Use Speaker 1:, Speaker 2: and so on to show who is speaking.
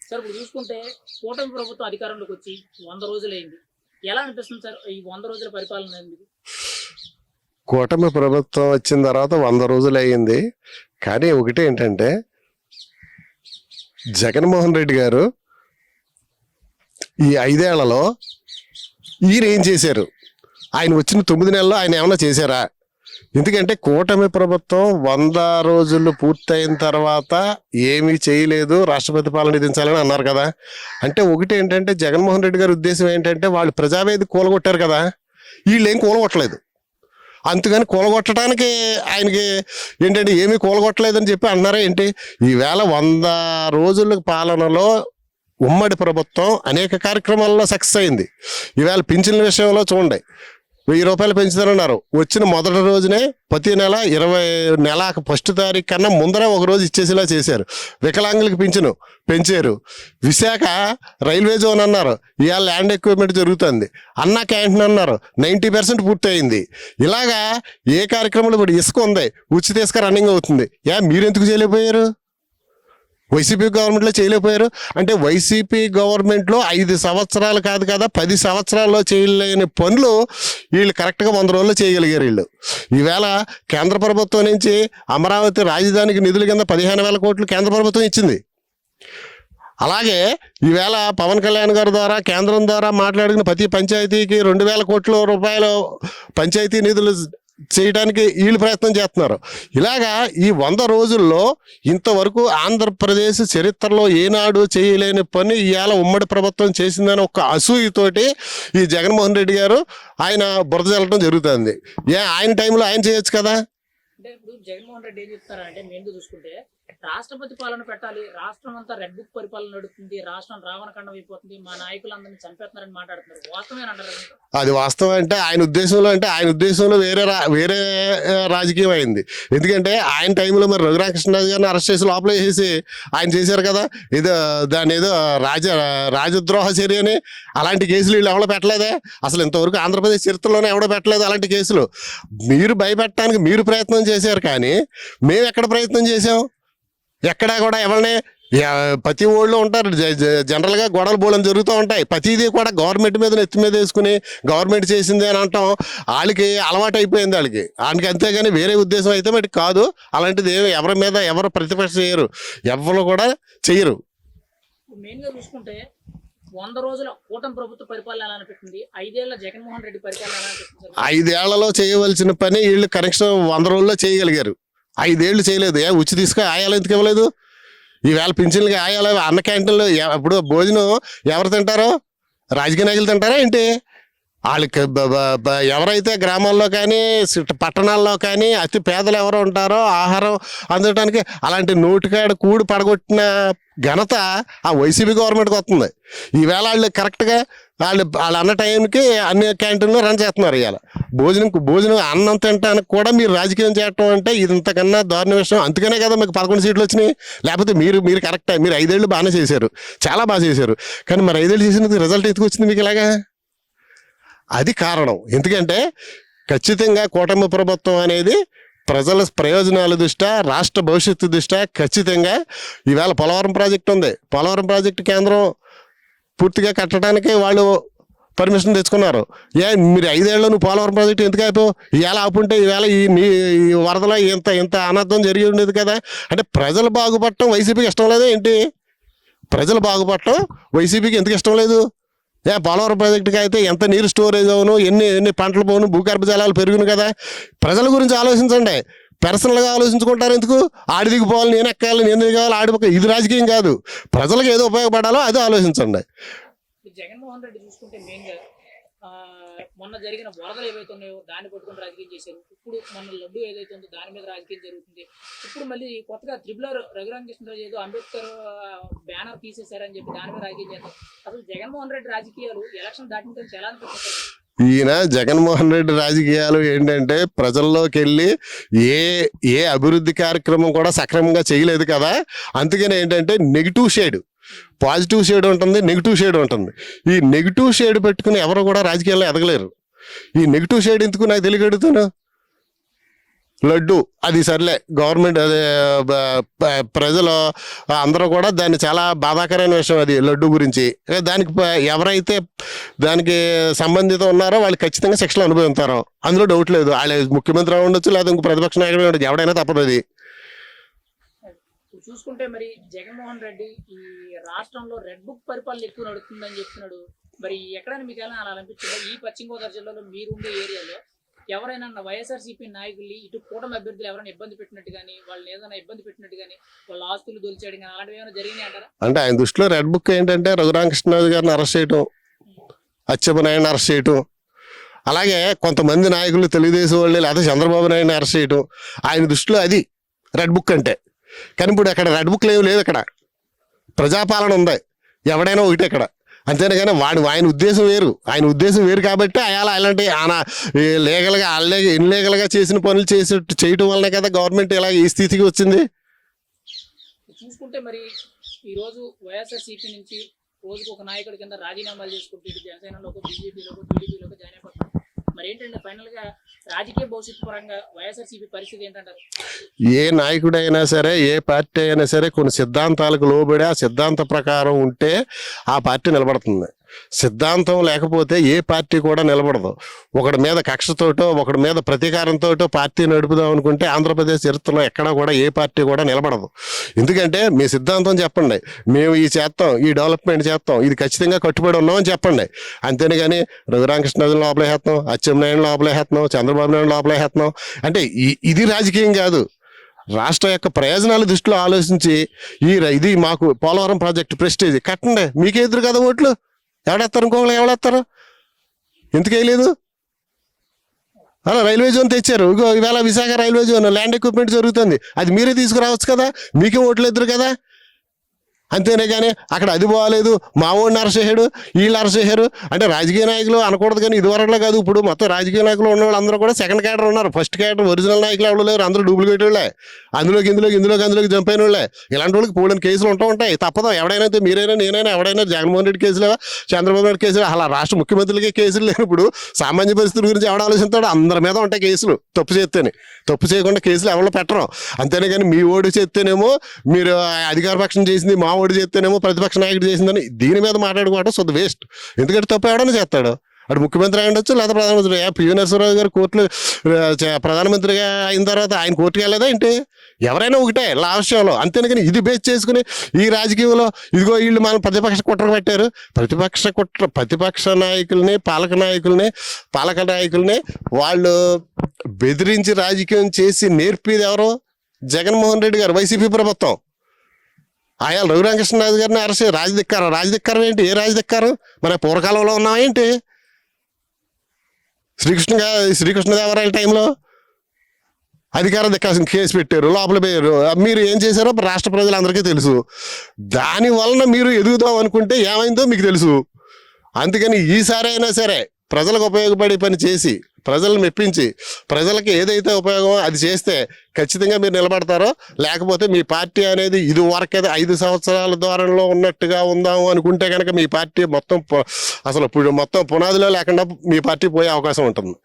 Speaker 1: Sir ఇప్పుడు చూసుకుంటే కూటమి ప్రభుత్వం అధికారంలోకి వచ్చి 100 రోజులైంది. ఎలా అనిపిస్తుంది సార్ ఈ 100 రోజుల పరిపాలన అనేది?
Speaker 2: కూటమి ప్రభుత్వం వచ్చిన తర్వాత 100 రోజులు అయ్యింది. కానీ ఒకటి ఏంటంటే జగన్మోహన్ రెడ్డి గారు ఈ 5 ఏళ్లలో ఈయన ఏం చేశారు? ఆయన వచ్చిన 9 నెలల్లో ఆయన ఏమైనా చేశారా? ఎందుకంటే కూటమి ప్రభుత్వం 100 రోజులు పూర్తయిన తర్వాత ఏమీ చేయలేదు, రాష్ట్రపతి పాలన విధించాలని అన్నారు కదా. అంటే ఒకటి ఏంటంటే జగన్మోహన్ రెడ్డి గారి ఉద్దేశం ఏంటంటే వాళ్ళు ప్రజావేది కూలగొట్టారు కదా, వీళ్ళు ఏం కూలగొట్టలేదు. అందుకని కూలగొట్టడానికి ఆయనకి ఏంటంటే ఏమీ కూలగొట్టలేదని చెప్పి అన్నారా ఏంటి? ఈవేళ 100 రోజుల పాలనలో ఉమ్మడి ప్రభుత్వం అనేక కార్యక్రమాల్లో సక్సెస్ అయింది. ఈవేళ పింఛన్ల విషయంలో చూడండి, 1000 రూపాయలు పెంచుతారన్నారు. వచ్చిన మొదటి రోజునే ప్రతి నెల 20 ఫస్ట్ తారీఖు కన్నా ముందరే ఒక రోజు ఇచ్చేసేలా చేశారు. వికలాంగులకు పింఛను పెంచారు. విశాఖ రైల్వే జోన్ అన్నారు, ఇవాళ ల్యాండ్ ఎక్విప్మెంట్ జరుగుతుంది. అన్నా క్యాంటీన్ అన్నారు, 90% పూర్తయింది. ఇలాగా ఏ కార్యక్రమంలో ఇప్పుడు ఇసుక ఉంది, ఉచిత ఇసుక రన్నింగ్ అవుతుంది. మీరు ఎందుకు చేయలేకపోయారు? వైసీపీ గవర్నమెంట్లో చేయలేకపోయారు. అంటే వైసీపీ గవర్నమెంట్లో 5 సంవత్సరాలు కాదు కదా, 10 సంవత్సరాల్లో చేయలేని పనులు వీళ్ళు కరెక్ట్గా 100 రోజుల్లో చేయగలిగారు వీళ్ళు. ఈవేళ కేంద్ర ప్రభుత్వం నుంచి అమరావతి రాజధానికి నిధుల కింద 15,000 కోట్లు కేంద్ర ప్రభుత్వం ఇచ్చింది. అలాగే ఈవేళ పవన్ కళ్యాణ్ గారి ద్వారా కేంద్రం ద్వారా మాట్లాడిన ప్రతి పంచాయతీకి 2,000 కోట్ల రూపాయలు పంచాయతీ నిధులు చేయడానికి వీళ్ళు ప్రయత్నం చేస్తున్నారు. ఇలాగా ఈ 100 రోజుల్లో ఇంతవరకు ఆంధ్రప్రదేశ్ చరిత్రలో ఏనాడు చేయలేని పని ఇవాళ ఉమ్మడి ప్రభుత్వం చేసిందని ఒక అసూయతోటి ఈ జగన్మోహన్ రెడ్డి గారు ఆయన బురద చల్లడం జరుగుతుంది. ఆయన టైంలో ఆయన చేయొచ్చు కదా.
Speaker 1: అంటే ఇప్పుడు జగన్మోహన్ రెడ్డి ఏం చెప్తారంటే మెయిన్గా చూసుకుంటే రాష్ట్రపతి పాలన పెట్టాలి, రాష్ట్రం అంతా రెడ్ బుక్ పరిపాలన నడుస్తుంది, రాష్ట్రం రావణఖండం అయిపోతుంది, మా నాయకులందరినీ చంపేస్తున్నారని మాట్లాడుతున్నారు. వాస్తవమేనంటారు?
Speaker 2: అది వాస్తవం. అంటే ఆయన ఉద్దేశంలో వేరే రాజకీయం అయింది. ఎందుకంటే ఆయన టైంలో మరి రఘురామకృష్ణరాజు గారిని అరెస్ట్ చేసి లోపల వేసేసి ఆయన చేశారు కదా, దాని ఏదో రాజద్రోహ చర్య అని. అలాంటి కేసులు వీళ్ళు ఎవడో పెట్టలేదే, అసలు ఇంతవరకు ఆంధ్రప్రదేశ్ చరిత్రలోనే ఎవడో పెట్టలేదు అలాంటి కేసులు. మీరు భయపెట్టడానికి మీరు ప్రయత్నం చేశారు, కానీ మేము ఎక్కడ ప్రయత్నం చేసాం? ఎక్కడా కూడా ఎవరిని ప్రతి ఊళ్ళో ఉంటారు జనరల్గా గొడవలు బోళం జరుగుతూ ఉంటాయి. ప్రతిదీ కూడా గవర్నమెంట్ మీద నెత్తి మీద వేసుకుని గవర్నమెంట్ చేసింది అని అంటాం. వాళ్ళకి అలవాటు అయిపోయింది వాళ్ళకి. అంతేగాని వేరే ఉద్దేశం అయితే మరి కాదు. అలాంటిది ఎవరి మీద ఎవరు ప్రతిపక్ష చేయరు, ఎవరు కూడా చెయ్యరు.
Speaker 1: మెయిన్గా చూసుకుంటే 100 రోజుల కూటమి ప్రభుత్వ పరిపాలన ఎలా అనిపిస్తుంది? 5 ఏళ్ల జగన్మోహన్ రెడ్డి పరిపాలన ఎలా అనిపిస్తుంది?
Speaker 2: 5 ఏళ్లలో చేయవలసిన పని వీళ్ళు కనెక్షన్ 100 రోజుల్లో చేయగలిగారు. 5 ఏళ్ళు చేయలేదు. ఉచిత తీసుకు ఆయాలు ఎందుకు ఇవ్వలేదు? ఈవేళ పింఛన్లకి ఆయాలు అన్న క్యాంటీన్లో ఇప్పుడు భోజనం ఎవరు తింటారో? రాజకీయ నాయకులు తింటారా ఏంటి? వాళ్ళకి ఎవరైతే గ్రామాల్లో కానీ పట్టణాల్లో కానీ అతి పేదలు ఎవరు ఉంటారో ఆహారం అందడానికి అలాంటి నోటికాడ కూడి పడగొట్టిన ఘనత ఆ వైసీపీ గవర్నమెంట్కి వస్తుంది. ఈవేళ వాళ్ళు కరెక్ట్గా వాళ్ళు అన్న టైంకి అన్ని క్యాంటీన్లో రన్ చేస్తున్నారు. ఇవాళ భోజనం అన్నం తినడానికి కూడా మీరు రాజకీయం చేయటం అంటే ఇది ఇంతకన్నా దారుణ విషయం. అందుకనే కదా మీకు 11 సీట్లు వచ్చినాయి. లేకపోతే మీరు కరెక్టే, మీరు 5 ఏళ్ళు బాగానే చేశారు, చాలా బాగా చేశారు. కానీ మరి 5 ఏళ్ళు చేసినందుకు రిజల్ట్ ఎందుకు వచ్చింది మీకు ఇలాగా? అది కారణం. ఎందుకంటే ఖచ్చితంగా కూటమి ప్రభుత్వం అనేది ప్రజల ప్రయోజనాల దృష్ట్యా, రాష్ట్ర భవిష్యత్తు దృష్ట్యా ఖచ్చితంగా ఈవేళ పోలవరం ప్రాజెక్టు ఉంది. పోలవరం ప్రాజెక్టు కేంద్రం పూర్తిగా కట్టడానికి వాళ్ళు పర్మిషన్ తెచ్చుకున్నారు. మీరు 5 ఏళ్ళలో నువ్వు పోలవరం ప్రాజెక్టు ఎందుకు అయిపోయావు? ఈవేళ ఆపుంటే ఈవేళ ఈ వరదలో ఇంత అనర్థం జరిగి ఉండేది కదా. అంటే ప్రజలు బాగుపడటం వైసీపీకి ఇష్టం లేదా ఏంటి? ప్రజలు బాగుపడటం వైసీపీకి ఎందుకు ఇష్టం లేదు? పోలవరం ప్రాజెక్టుకి అయితే ఎంత నీరు స్టోరేజ్ అవును, ఎన్ని పంటలు పోను, భూగర్భ జలాలు పెరుగును కదా. ప్రజల గురించి ఆలోచించండి, పర్సనల్గా ఆలోచించుకుంటారు ఎందుకు? ఆడి దిగిపోవాలి, నేను ఎక్కాలి, నేను దిగాలి, ఆడిపోక. ఇది రాజకీయం కాదు. ప్రజలకు ఏదో ఉపయోగపడాలో అదే ఆలోచించండి.
Speaker 1: జగన్మోహన్ రెడ్డి చూసుకుంటే మెయిన్గా మొన్న జరిగిన వరదలు ఏవైతే ఉన్నాయో దాన్ని పట్టుకుని రాజకీయం చేశారు. ఇప్పుడు మొన్న లడ్డు ఏదైతే ఉందో దాని మీద రాజకీయం జరుగుతుంది. ఇప్పుడు మళ్ళీ కొత్తగా త్రిబులర్ రఘురామకృష్ణరాజు ఏదో అంబేద్కర్ బ్యానర్ తీసేశారని చెప్పి దాని మీద రాజకీయం చేస్తారు. అసలు జగన్మోహన్ రెడ్డి రాజకీయాలు ఎలక్షన్ దాటిన గురించి ఎలా అనిపిస్తుంది?
Speaker 2: ఈయన జగన్మోహన్ రెడ్డి రాజకీయాలు ఏంటంటే ప్రజల్లోకి వెళ్ళి ఏ అభివృద్ధి కార్యక్రమం కూడా సక్రమంగా చేయలేదు కదా. అందుకని ఏంటంటే నెగిటివ్ షేడ్, పాజిటివ్ షేడ్ ఉంటుంది, నెగిటివ్ షేడ్ ఉంటుంది. ఈ నెగిటివ్ షేడ్ పెట్టుకుని ఎవరు కూడా రాజకీయాల్లో ఎదగలేరు. ఈ నెగిటివ్ షేడ్ ఎందుకు నాకు తెలియగడుగుతాను. లడ్డు అది సర్లే గవర్నమెంట్ అదే ప్రజలు అందరూ కూడా దాన్ని చాలా బాధాకరమైన విషయం అది లడ్డు గురించి. దానికి ఎవరైతే దానికి సంబంధితం ఉన్నారో వాళ్ళు ఖచ్చితంగా శిక్షలు అనుభవిస్తారు, అందులో డౌట్ లేదు. వాళ్ళు ముఖ్యమంత్రి ఉండొచ్చు లేదా ఇంకో ప్రతిపక్ష నాయకుడు ఉండొచ్చు, ఎవడైనా తప్పదు అది.
Speaker 1: ఇప్పుడు చూసుకుంటే మరి జగన్మోహన్ రెడ్డి ఈ రాష్ట్రంలో రెడ్ బుక్ పరిపాలన ఎక్కువ నడుస్తుందని చెప్తున్నాడు. మరి ఎక్కడైనా మీకు ఎలా అలా అనిపించిందో ఈ పశ్చిమ గోదావరి జిల్లాలో మీరుండే ఏరియాలో ఎవరైనా వైఎస్ఆర్సీపీ నాయకుల్ని ఇటు కూటమి అభ్యర్థులు ఎవరైనా ఇబ్బంది పెట్టినట్టు కానీ వాళ్ళని ఏదైనా ఇబ్బంది పెట్టినట్టు కానీ వాళ్ళ ఆస్తులు దొలిచేయడం కానీ అలాంటివి ఏమైనా జరిగినాయి అంటారా?
Speaker 2: అంటే ఆయన దృష్టిలో రెడ్ బుక్ ఏంటంటే రఘురామకృష్ణరాజు గారిని అరెస్ట్ చేయటం, అచ్చెన్నాయుడిని అరెస్ట్ చేయటం, అలాగే కొంతమంది నాయకులు తెలుగుదేశం వాళ్ళు లేదా చంద్రబాబు నాయుడిని అరెస్ట్ చేయటం ఆయన దృష్టిలో అది రెడ్ బుక్ అంటే. కానీ ఇప్పుడు అక్కడ రెడ్ బుక్లు ఏమి లేదు, అక్కడ ప్రజాపాలన ఉంది, ఎవడైనా ఒకటే అక్కడ. అంతేగాని ఆయన ఉద్దేశం వేరు, ఆయన ఉద్దేశం వేరు కాబట్టి అలాంటి ఆయన లీగల్గా ఇన్లీగల్గా చేసిన పనులు చేయటం వల్లనే కదా గవర్నమెంట్ ఇలా ఈ స్థితికి వచ్చింది.
Speaker 1: చూసుకుంటే మరి ఈ రోజు వైఎస్ఆర్సీపీ నుంచి రోజుకు ఒక నాయకుడి కింద రాజీనామాలు చేసుకుంటూ ఇటు జనసేనలోకి బీజేపీలోకి టీడీపీలోకి జాయిన్ అయిపోతున్నారు. మరి ఏంటంటే ఫైనల్ గా రాజకీయ భవిష్యత్తు పరంగా వైఎస్ఆర్సీపీ పరిస్థితి ఏంటంటారు?
Speaker 2: ఏ నాయకుడైనా సరే, ఏ పార్టీ అయినా సరే కొన్ని సిద్ధాంతాలకు లోబడి ఆ సిద్ధాంత ప్రకారం ఉంటే ఆ పార్టీ నిలబడుతుంది. సిద్ధాంతం లేకపోతే ఏ పార్టీ కూడా నిలబడదు. ఒకడి మీద కక్షతోటో ఒకడి మీద ప్రతీకారంతో పార్టీ నడుపుదాం అనుకుంటే ఆంధ్రప్రదేశ్ చరిత్రలో ఎక్కడా కూడా ఏ పార్టీ కూడా నిలబడదు. ఎందుకంటే మీ సిద్ధాంతం చెప్పండి, మేము ఈ చేస్తాం, ఈ డెవలప్మెంట్ చేస్తాం, ఇది ఖచ్చితంగా కట్టుబడి ఉన్నామని చెప్పండి. అంతేనే కానీ రఘురామకృష్ణరాజుని లోపలేస్తున్నాం, అచ్చెన్నాయుడిని లోపలేస్తున్నాం, చంద్రబాబు నాయుడు లోపలేస్తున్నాం అంటే ఇది రాజకీయం కాదు. రాష్ట్ర యొక్క ప్రయోజనాల దృష్టిలో ఆలోచించి ఇది మాకు పోలవరం ప్రాజెక్టు ప్రెస్టేజ్ కట్టండి, మీకే ఎదురు కదా ఓట్లు, ఎవడేస్తారు, ఇంకోళ్ళు ఎవడేస్తారు, ఎందుకు వేయలేదు? అలా రైల్వే జోన్ తెచ్చారు, ఇగో ఇవాళ Visakha railway zone land equipment జరుగుతుంది, అది మీరే తీసుకురావచ్చు కదా, మీకే ఓట్లు ఎదురు కదా. అంతేనే కానీ అక్కడ అది బాగాలేదు, మా ఓడిని అరెస్ట్ చేశాడు, వీళ్ళు అరెస్ట్ చేశారు అంటే రాజకీయ నాయకులు అనకూడదు. కానీ ఇదివరకులో కాదు, ఇప్పుడు మొత్తం రాజకీయ నాయకులు ఉన్న వాళ్ళు అందరూ కూడా సెకండ్ క్యాడర్ ఉన్నారు. ఫస్ట్ క్యాడర్ ఒరిజినల్ నాయకులు ఎవరు లేరు, అందరూ డూప్లికేట్ వాళ్ళే, అందులోకి జంప్ అయిన వాళ్ళే. ఇలాంటి వాళ్ళకి పోలిన కేసులు ఉంటాయి, తప్పదు. ఎవడైనా మీరైనా నేనైనా ఎవడైనా జగన్మోహన్ రెడ్డి కేసులు, చంద్రబాబు నాయుడు కేసులు, అలా రాష్ట్ర ముఖ్యమంత్రులకే కేసులు లేనప్పుడు సామాన్య పరిస్థితుల గురించి ఎవడ ఆలోచిస్తాడో అందరి మీద ఉంటాయి కేసులు. తప్పు చేస్తేనే, తప్పు చేయకుండా కేసులు ఎవరు పెట్టరు. అంతేనే కానీ మీ ఓడి చేస్తేనేమో మీరు అధికార పక్షం చేసింది, మా ఓడి చేస్తేనేమో ప్రతిపక్ష నాయకుడు చేసిందని దీని మీద మాట్లాడుకోవడం సొంత వేస్ట్. ఎందుకంటే తప్పు ఎవడన్నా చేస్తాడు, అటు ముఖ్యమంత్రి అయి ఉండొచ్చు లేదా ప్రధానమంత్రి. పివి నరసింహరావు గారు కోర్టులో ప్రధానమంత్రిగా అయిన తర్వాత ఆయన కోర్టుకి వెళ్ళదా ఏంటి? ఎవరైనా ఒకటే లా విషయంలో. అంతేనే కానీ ఇది బేస్ చేసుకుని ఈ రాజకీయంలో ఇదిగో వీళ్ళు మనం ప్రతిపక్ష కుట్ర పెట్టారు, ప్రతిపక్ష నాయకుల్ని పాలక నాయకుల్ని వాళ్ళు బెదిరించి రాజకీయం చేసి నేర్పేది ఎవరో? జగన్మోహన్ రెడ్డి గారు, వైసీపీ ప్రభుత్వం. ఆయా రఘురామకృష్ణరాజు గారిని అరెస్ట్ రాజధిక్కారం ఏంటి? ఏ రాజధిక్కారం? మన పూర్వకాలంలో ఉన్నావా ఏంటి? శ్రీకృష్ణదేవరాయల టైంలో అధికారం దిక్కాల్సిన కేసు పెట్టారు, లోపల పోయారు. మీరు ఏం చేశారో రాష్ట్ర ప్రజలందరికీ తెలుసు. దాని వలన మీరు ఎదుగుదాం అనుకుంటే ఏమైందో మీకు తెలుసు. అందుకని ఈసారి అయినా సరే ప్రజలకు ఉపయోగపడే పని చేసి ప్రజలను మెప్పించి ప్రజలకి ఏదైతే ఉపయోగమో అది చేస్తే ఖచ్చితంగా మీరు నిలబడతారో. లేకపోతే మీ పార్టీ అనేది ఇది వరకైతే 5 సంవత్సరాల ద్వారంలో ఉన్నట్టుగా ఉందాము అనుకుంటే కనుక మీ పార్టీ మొత్తం పునాదిలో లేకుండా మీ పార్టీ పోయే అవకాశం ఉంటుంది.